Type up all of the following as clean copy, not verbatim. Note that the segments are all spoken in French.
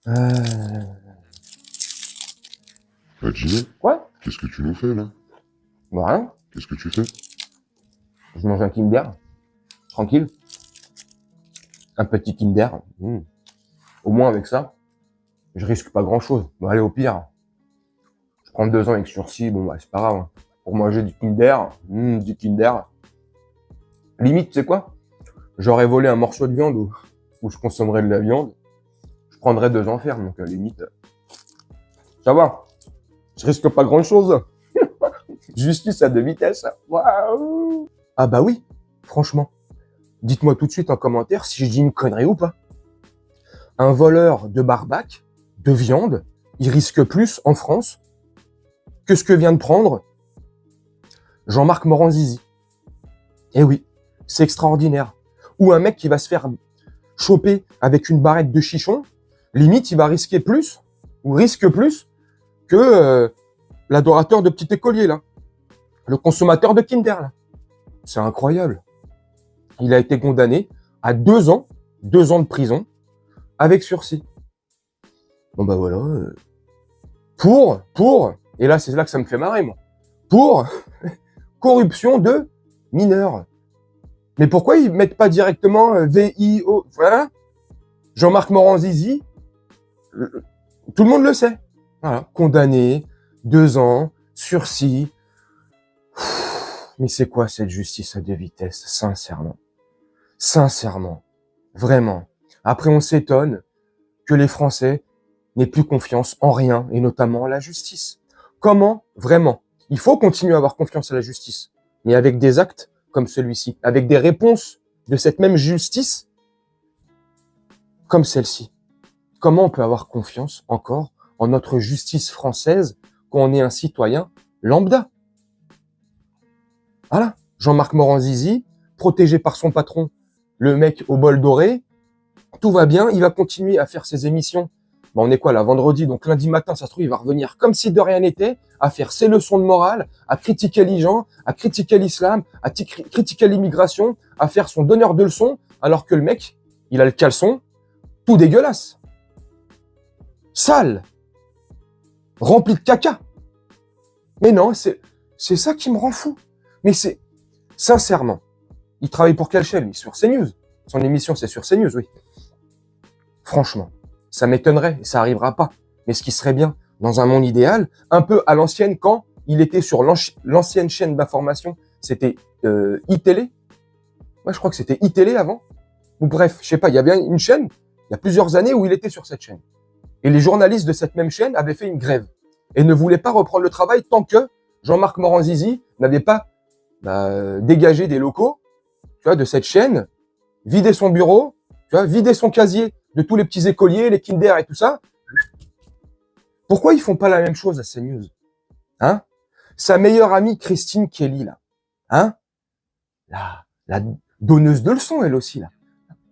Euh... Gino, Quoi? qu'est-ce que tu nous fais, là? Bah rien. Qu'est-ce que tu fais? Je mange un Kinder. Tranquille. Un petit Kinder. Au moins avec ça, je risque pas grand-chose. Bon, allez, au pire, je prends 2 ans avec sursis. Bon, bah, c'est pas grave. Hein. Pour manger du Kinder, du Kinder. Limite, tu sais quoi? J'aurais volé un morceau de viande où je consommerais de la viande. Je prendrais 2 ans ferme. Donc, limite, ça va. Je risque pas grand-chose. Justice à 2 vitesses. Waouh! Ah bah oui, franchement. Dites-moi tout de suite en commentaire si je dis une connerie ou pas. Un voleur de barbac, de viande, il risque plus en France que ce que vient de prendre Jean-Marc Morand-Zizi. Eh oui, c'est extraordinaire. Ou un mec qui va se faire choper avec une barrette de chichon, limite il va risquer plus, ou risque plus, que l'adorateur de petit écolier là. Le consommateur de Kinder là. C'est incroyable. Il a été condamné à 2 ans de prison, avec sursis. Bon bah voilà. Et là c'est là que ça me fait marrer moi. Pour corruption de mineurs. Mais pourquoi ils mettent pas directement VIO? Voilà. Jean-Marc Morand-Zizi, tout le monde le sait. Voilà. Condamné, 2 ans, sursis. Mais c'est quoi cette justice à 2 vitesses, sincèrement? Sincèrement. Vraiment. Après, on s'étonne que les Français n'aient plus confiance en rien, et notamment la justice. Comment? Vraiment. Il faut continuer à avoir confiance à la justice, mais avec des actes comme celui-ci, avec des réponses de cette même justice comme celle-ci. Comment on peut avoir confiance encore en notre justice française quand on est un citoyen lambda? Voilà. Jean-Marc Morand-Zizi, protégé par son patron, le mec au bol doré, tout va bien, il va continuer à faire ses émissions. On est quoi là, vendredi, donc lundi matin, ça se trouve, il va revenir comme si de rien n'était, à faire ses leçons de morale, à critiquer les gens, à critiquer l'islam, à critiquer l'immigration, à faire son donneur de leçons, alors que le mec, il a le caleçon tout dégueulasse. Sale. Rempli de caca. Mais non, c'est ça qui me rend fou. Mais c'est, sincèrement, il travaille pour quelle chaîne? Sur CNews. Son émission, c'est sur CNews, oui. Franchement, ça m'étonnerait et ça arrivera pas. Mais ce qui serait bien, dans un monde idéal, un peu à l'ancienne, quand il était sur l'ancienne chaîne d'information, c'était iTélé. Ouais, je crois que c'était iTélé avant. Ou bref, je sais pas, il y avait une chaîne, il y a plusieurs années où il était sur cette chaîne. Et les journalistes de cette même chaîne avaient fait une grève et ne voulaient pas reprendre le travail tant que Jean-Marc Morand-Zizi n'avait pas dégagé des locaux, tu vois, de cette chaîne, vidé son bureau, tu vois, vidé son casier de tous les petits écoliers, les Kinder et tout ça. Pourquoi ils font pas la même chose à CNews? Hein? Sa meilleure amie Christine Kelly, là. Hein? La donneuse de leçons, elle aussi, là.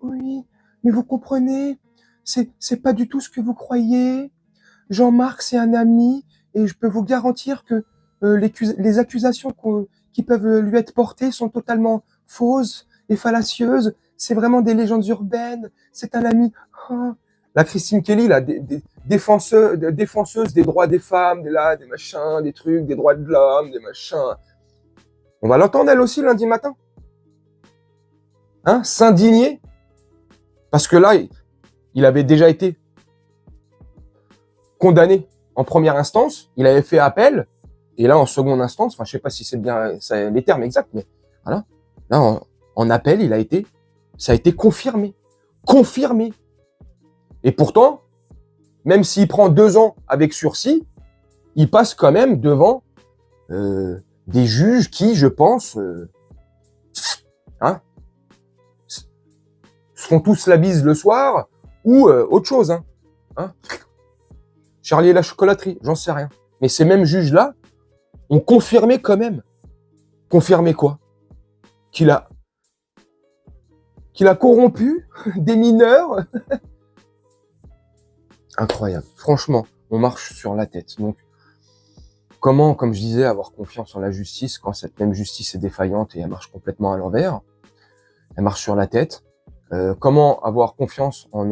Oui, mais vous comprenez, c'est pas du tout ce que vous croyez. Jean-Marc, c'est un ami, et je peux vous garantir que les accusations qui peuvent lui être portées sont totalement fausses et fallacieuses. C'est vraiment des légendes urbaines. C'est un ami. Oh. La Christine Kelly, là, défenseuse des droits des femmes, des machins, des trucs, des droits de l'homme, des machins. On va l'entendre elle aussi lundi matin. Hein, s'indigner. Parce que là, il avait déjà été condamné en première instance, il avait fait appel, et là, en seconde instance, enfin, je sais pas si c'est bien les termes exacts, mais voilà. Là, en appel, ça a été confirmé. Confirmé. Et pourtant, même s'il prend 2 ans avec sursis, il passe quand même devant des juges qui, je pense, se font tous la bise le soir, ou autre chose, hein. Charlie et la chocolaterie, j'en sais rien. Mais ces mêmes juges-là ont confirmé quand même. Confirmé quoi? Qu'il a corrompu des mineurs. Incroyable. Franchement, on marche sur la tête. Donc, comment, comme je disais, avoir confiance en la justice quand cette même justice est défaillante et elle marche complètement à l'envers? Elle marche sur la tête. Comment avoir confiance en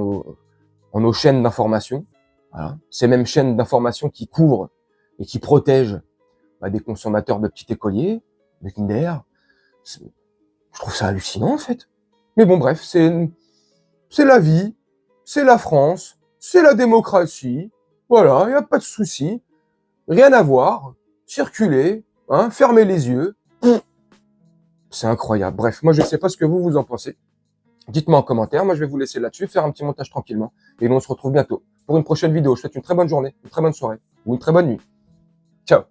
dans nos chaînes d'information. Voilà. Ces mêmes chaînes d'information qui couvrent et qui protègent des consommateurs de petits écoliers, de Kinder. Je trouve ça hallucinant, en fait. Mais bon, bref, c'est la vie, c'est la France, c'est la démocratie. Voilà, il n'y a pas de souci. Rien à voir. Circuler, hein, fermez les yeux. C'est incroyable. Bref, moi, je ne sais pas ce que vous en pensez. Dites-moi en commentaire. Moi, je vais vous laisser là-dessus, faire un petit montage tranquillement. Et nous, on se retrouve bientôt pour une prochaine vidéo. Je vous souhaite une très bonne journée, une très bonne soirée ou une très bonne nuit. Ciao.